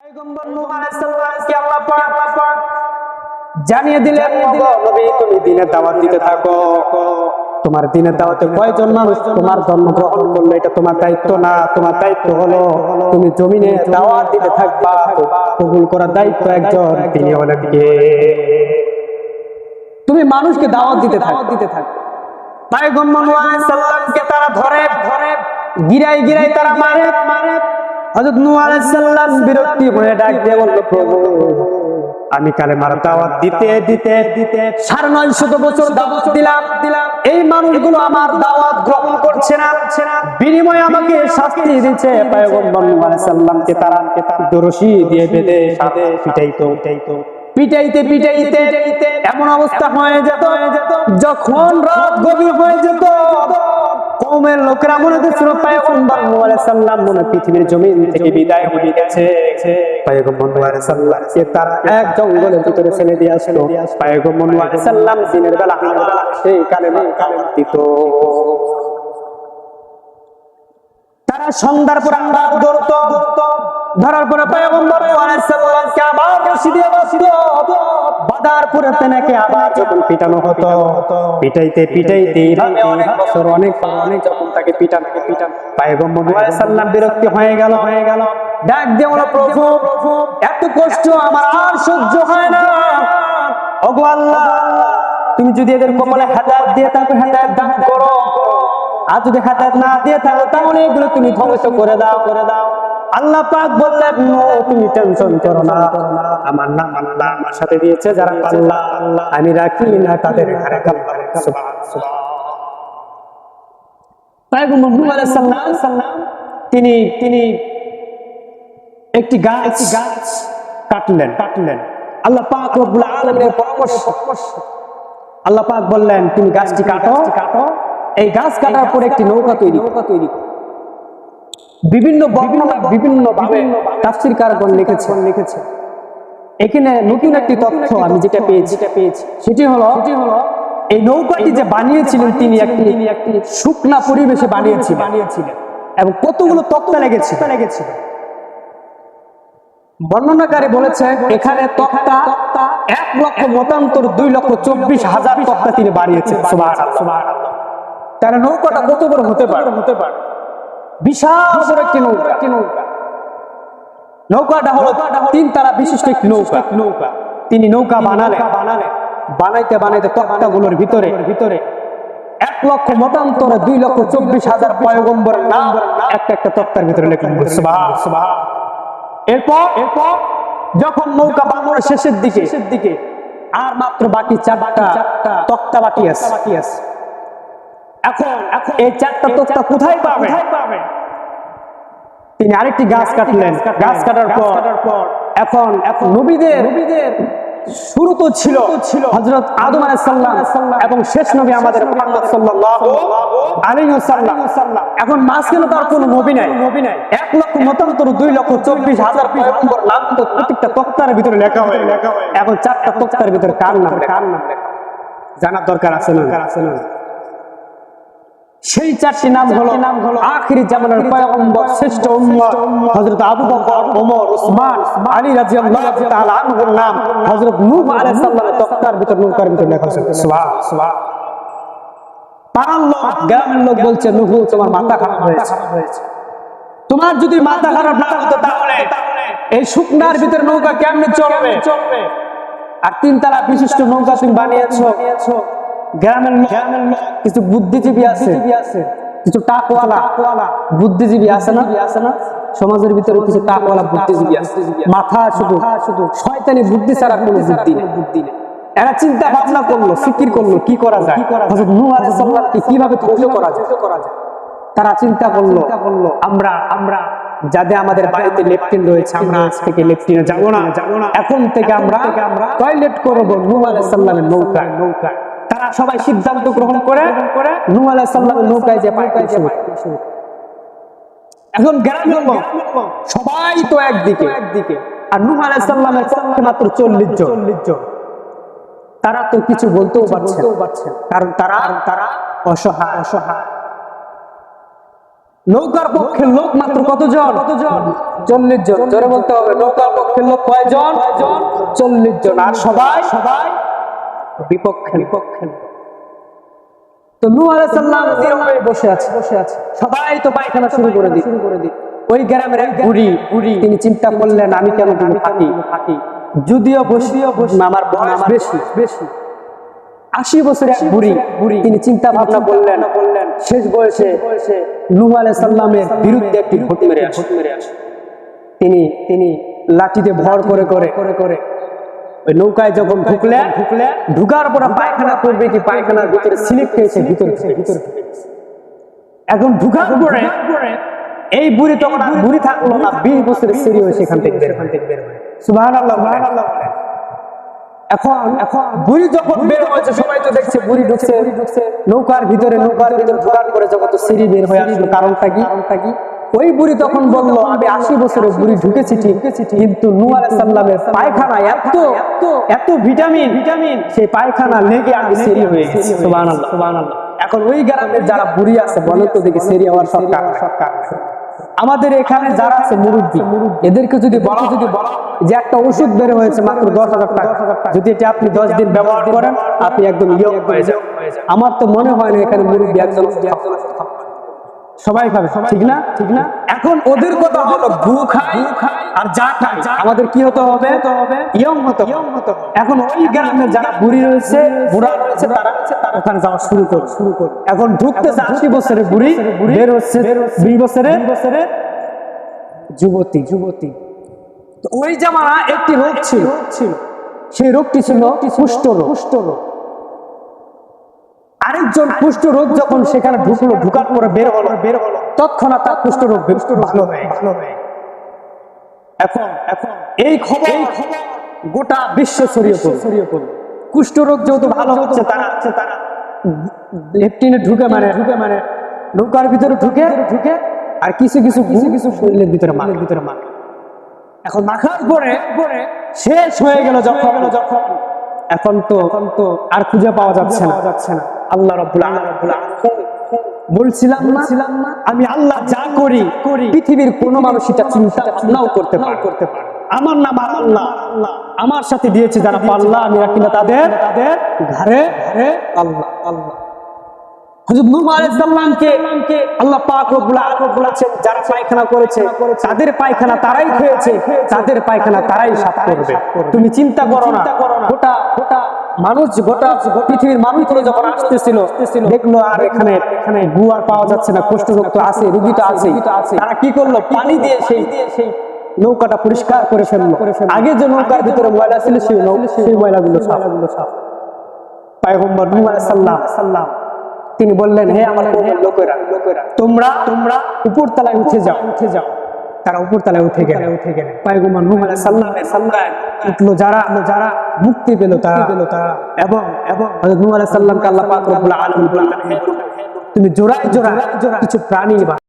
পয়গম্বর নূহ আলাইহিস সালামকে আল্লাহ পাক জানিয়ে দিলেন, নবী তুমি দ্বীনের দাওয়াত দিতে থাকো। তোমার দ্বীনের দাওয়াতে কয়জন মানুষ তোমার ধর্ম গ্রহণ করলো এটা তোমার দায়িত্ব না। তোমার দায়িত্ব হলো তুমি জমিনে দাওয়াত দিতে থাকবা। কবুল করার দায়িত্ব একজন, তিনি হলেন কে? তুমি মানুষকে দাওয়াত দিতে থাকো। পয়গম্বর নূহ আলাইহিস সালামকে তারা ধরে গিরায় তারা মারে। হযরত নূহ আলাইহিস সালাম বিরক্তি হয়ে ডাক দিয়ে বলল, প্রভু আমি কালেমার দাওয়াত দিতে 950 বছর দাওয়াত দিলাম, এই মানুষগুলো আমার দাওয়াত গ্রহণ করছে না, বিনিময়ে আমাকে শাস্তি দিচ্ছে। পয়গম্বর নূহ আলাইহিস সালামকে তারা দড়ি দিয়ে বেঁধে পিটাইতে এমন অবস্থা হয়ে যেত, যখন রাত গভীর হয়ে যেত কওমের লোকেরা মনে করছিল পয়গম্বর নূহ আলাইহিস সালাম মনে পৃথিবীর জমিন থেকে বিদায় হয়ে গেছে। পয়গম্বর নূহ আলাইহিস সালামকে তারা এক জঙ্গলের ভিতরে ফেলে দিয়ে আসলো। পয়গম্বর নূহ আলাইহিস সালাম দিনের বেলা সেই কালেমা দিত। তারা সন্ধ্যার পর আন্দাজ ধরার পরে পয়গম্বর নূহ আলাইহিস সালামকে আবার রশি দিয়ে বাঁধার পরে তেনাকে আবার যখন পিটানো হতো, পিটাইতে এইভাবে অনেক বছর অনেক যখন তাকে পিটানো পয়গম্বর নূহ আলাইহিস সালাম বিরক্তি হয়ে গেল। ডাক দিয়ে বলল, প্রভু এত কষ্ট আমার আর সহ্য হয় না। ওগো আল্লাহ, তুমি যদি এদের কপালে হেদায়েত দিয়ে থাকো হেদায়েত দান করো, আর যদি হেদায়েত না দিয়ে থাকো তাহলে এগুলো তুমি ধ্বংস করে দাও। আল্লাহ পাক বললেন, তুমি টেনশন করো না, আমার নাম আল্লাহ আমার সাথে দিয়েছে, যারা আল্লাহ আমি রাখি না তাদের ঘরে কাল্লা। সুবহানাল্লাহ। পয়গম্বর নূহ আলাইহিস সালাম তিনি একটি গাছ কাটলেন। আল্লাহ পাক রব্বুল আলামিনের পরামর্শ আল্লাহ পাক বললেন, তুমি গাছটি কাটো। এই গাছ কাটার পর একটি নৌকা তৈরি। বিভিন্ন বর্ণনা বিভিন্ন ভাবে তাফসীরকারগণ লিখেছে। এখানে নতুন একটি তথ্য আমি যেটা পেয়েছি সেটি হলো এই নৌকাটি যে বানিয়েছিলেন তিনি একটি শুকনা পরিবেশে বানিয়েছিলেন এবং কতগুলো তক্তা লেগেছিল। বর্ণনাকারী বলেছে এখানে তক্তা 1 লক্ষ মতান্তর 2,24,000 তক্তা তিনি বানিয়েছেন। সুবহানাল্লাহ। তার নৌকাটা কত বড় হতে পারে? বিশাল বড় একটি নৌকাটা হলো 3 তলা বিশিষ্ট একটি নৌকা। তিনি নৌকা বানাইতে তক্তাগুলোর ভিতরে 1 লক্ষ মতান্তরে 2,24,000 পয়গম্বরের নাম একটা তক্তার ভিতরে লেখা। সুবহানাল্লাহ। এরপর যখন নৌকা বানানোর শেষের দিকে আর মাত্র বাকি 4টা তক্তা বাকি আছে। এখন এই 4টা তক্তা কোথায় পাবে? তিনি আরেকটি গাছ কাটলেন। গাছ কাটার পর এখন নবীদের শুরু তো ছিল হযরত আদম আলাইহিস সালাম এবং শেষ নবী আমাদের মুহাম্মদ সাল্লাল্লাহু আলাইহি ওয়াসাল্লাম। এখন মাঝখানে তার কোনো নবী নাই। 1 লক্ষ মতান্তর 2,24,000 পয়গম্বর নাম তো প্রত্যেকটা তক্তার ভিতরে লেখা হয়। এখন 4টা তক্তার ভিতরে কার নাম লেখা জানার দরকার আছে না? সেই 4টি নাম হলো আখিরি জামানার পয়গম্বর শ্রেষ্ঠ উম্মত হযরত আবু বকর, ওমর, উসমান, আলী রাদিয়াল্লাহু তাআলা আনহুর নাম হযরত নূহ আলাইহিস সালামের তক্তার ভিতর নৌকার ভিতর লেখা আছে। সুবহানাল্লাহ। পাড়ার লোক গ্রামের লোক বলছে, নূহ তোমার মাথা খারাপ হয়েছে। তোমার যদি মাথা খারাপ না হতো তাহলে এই শুকনার ভিতর নৌকা কেমনে চলবে? আর 3 তলা বিশিষ্ট নৌকা তুমি বানিয়েছো। গ্রামের লোক কিছু বুদ্ধিজীবী আছে, কিছু টাকওয়ালা বুদ্ধিজীবী আছে না? সমাজের ভিতরে কিছু টাকওয়ালা বুদ্ধিজীবী আছে, মাথা শুধু শয়তানি বুদ্ধি ছাড়া কোনো বুদ্ধি নেই। এরা চিন্তা ভাবনা করলো, ফিকির করলো কি করা যায়, হযরত নূহ আলাইহিস সালামকে কিভাবে ধ্বংস করা যায়। তারা চিন্তা করলো আমরা যাদের আমাদের বাড়িতে লেফটিন রয়েছে আমরা আজ থেকে লেফটিনে যাব না, এখন থেকে আমরা টয়লেট করব নূহ আলাইহিস সালামের নৌকায়। তারা সবাই সিদ্ধান্ত গ্রহণ করে নূহ আলাইহিস সালামের নৌকায় যে পাইতে শুরু। এখন গ্রামের লোক সবাই তো একদিকে আর নূহ আলাইহিস সালামের পক্ষে মাত্র 40 জন। তারা তো কিছু বলতেও পারছে কারণ তারা অসহায়। নৌকার পক্ষে লোক মাত্র কতজন? 40 জন। জোরে বলতে হবে, নৌকার পক্ষের লোক কয়জন? 40 জন। আর সবাই বিপক্ষের। তো নূহ আলাইহিস সালাম নীরবে বসে আছে। সবাই তো পায়খানা শুরু করে দিই। ওই গ্রামের এক বুড়ি তিনি চিন্তা করলেন, আমি কেন থাকি, যদিও আমার বয়স বেশি 80 বছরের এক বুড়ি, তিনি চিন্তা ভাবনা করলেন শেষ বয়সে নূহ আলাইহিস সালামের বিরুদ্ধে একটি ভোট মেরে আসে। তিনি লাঠিতে ভর করে ওই নৌকায় যখন ঢুকার পর পায়খানা করবে কি পায়খানার ভিতরে স্লিপ খেয়েছে ভিতরে। এখন ঢুকার পরে এই বুড়ি তখন আর বুড়ি থাকলো না, 20 বছরের সিঁড়ি হয়ে সেখান থেকে বের হয়। সুবহানাল্লাহ। এখন বুড়ি যখন বের হয়েছে সবাই তো দেখছে বুড়ি ঢুকছে নৌকার ভিতরে ঢোকার পরে যখন তো সিঁড়ি বের হয়ে আসলো, কারণটা কি? ওই বুড়ি তখন বলল, আমি 80 বছরের বুড়ি ঢুকেছি ঠিক, কিন্তু নূহ আলাইহিস সালামের পায়খানা এত ভিটামিন সেই পায়খানা লেগে আমি সিঁড়ি হয়ে গেছি। সুবহানাল্লাহ। এখন ওই গ্রামের যারা বুড়ি আছে বলে তো দেখি সিঁড়ি হওয়ার সব কারণ। আমাদের এখানে যারা আছে মুরব্বী, এদেরকে যদি বলা যে একটা ওষুধ বের হয়েছে মাত্র 10,000 টাকা, যদি এটা আপনি 10 দিন ব্যবহার করেন আপনি একদম ইয়ং হয়ে যান। আমার তো মনে হয় না এখানে মুরব্বী একজন সবাই খাবে, ঠিক না? এখন ওদের কথা হলো ভু খায় আর যা খায়, আমাদের কি হতে হবে? ইয়ং হতে হবে। এখন ওই গ্রামের যারা বুড়া রয়েছে তারা ওখানে যাওয়া শুরু করে। এখন ঢুকতেছে 80 বছরের বুড়ি, বের হচ্ছে 20 বছরের যুবতী। তো ওই জামানা একটি রোগ ছিল, সেই রোগটি ছিল কুষ্ঠ রোগ। আরেকজন কুষ্ঠ রোগ যখন সেখানে ঢুকার পরে বের হলো তৎক্ষণাৎ তার কুষ্ঠ রোগ ভালো হয়ে। এখন এই খবর গোটা বিশ্ব ছড়িয়ে পড়ল। কুষ্ঠ রোগ যেহেতু ভালো হচ্ছে, তারা লেফটিনে ঢুকে মানে নৌকার ভিতরে ঢুকে আর কিছু শরীরের ভিতরে মারে। এখন মাখার পরে শেষ হয়ে গেল যখন এখন তো আর খুঁজে পাওয়া যাচ্ছে না। আল্লাহ রাব্বুল আলামিন বলছিলাম না আমি আল্লাহ যা করি পৃথিবীর কোন মানুষ এটা চিন্তা নাও করতে পারে। আমার নাম আল্লাহ, আমার সাথে দিয়েছে যারা পাল্লা, আমি রাখি না তাদের ঘরে আল্লাহ। হযরত নূহ আলাইহিস সালামকে আল্লাহ পাক রব্বুল আলামিন বলেছেন, যারা পায়খানা করেছে তাদের পায়খানা তারাই খেয়েছে, তাদের পায়খানা তারাই সাফ করবে। তুমি চিন্তা করো না। গোটা পৃথিবীর মানুষগুলো যখন আসতেছিল দেখলো আর এখানে গুয়ার পাওয়া যাচ্ছে না, কুষ্ঠ রোগ তো আছে, রোগীটা আছে, তারা কি করলো? পানি দিয়ে সেই নৌকাটা পরিষ্কার করে ফেললো। আগে যে নৌকার ভিতরে ময়লা ছিল সেই ময়লাগুলো সাফ। পয়গম্বর নূহ আলাইহিস সালাম তিনি বললেন, হে আমার লোকেরা, তোমরা উপর তলায় উঠে যাও। তারা উপর তলায় উঠে গেল। পয়গম্বর নূহ আলাইহিস সালাম উঠলো, যারা মুক্তি পেল তারা এবং হযরত নূহ আলাইহিস সালামকে আল্লাহ পাক রব্বুল আলামিন বললেন, তুমি জোড়ায় কিছু প্রাণী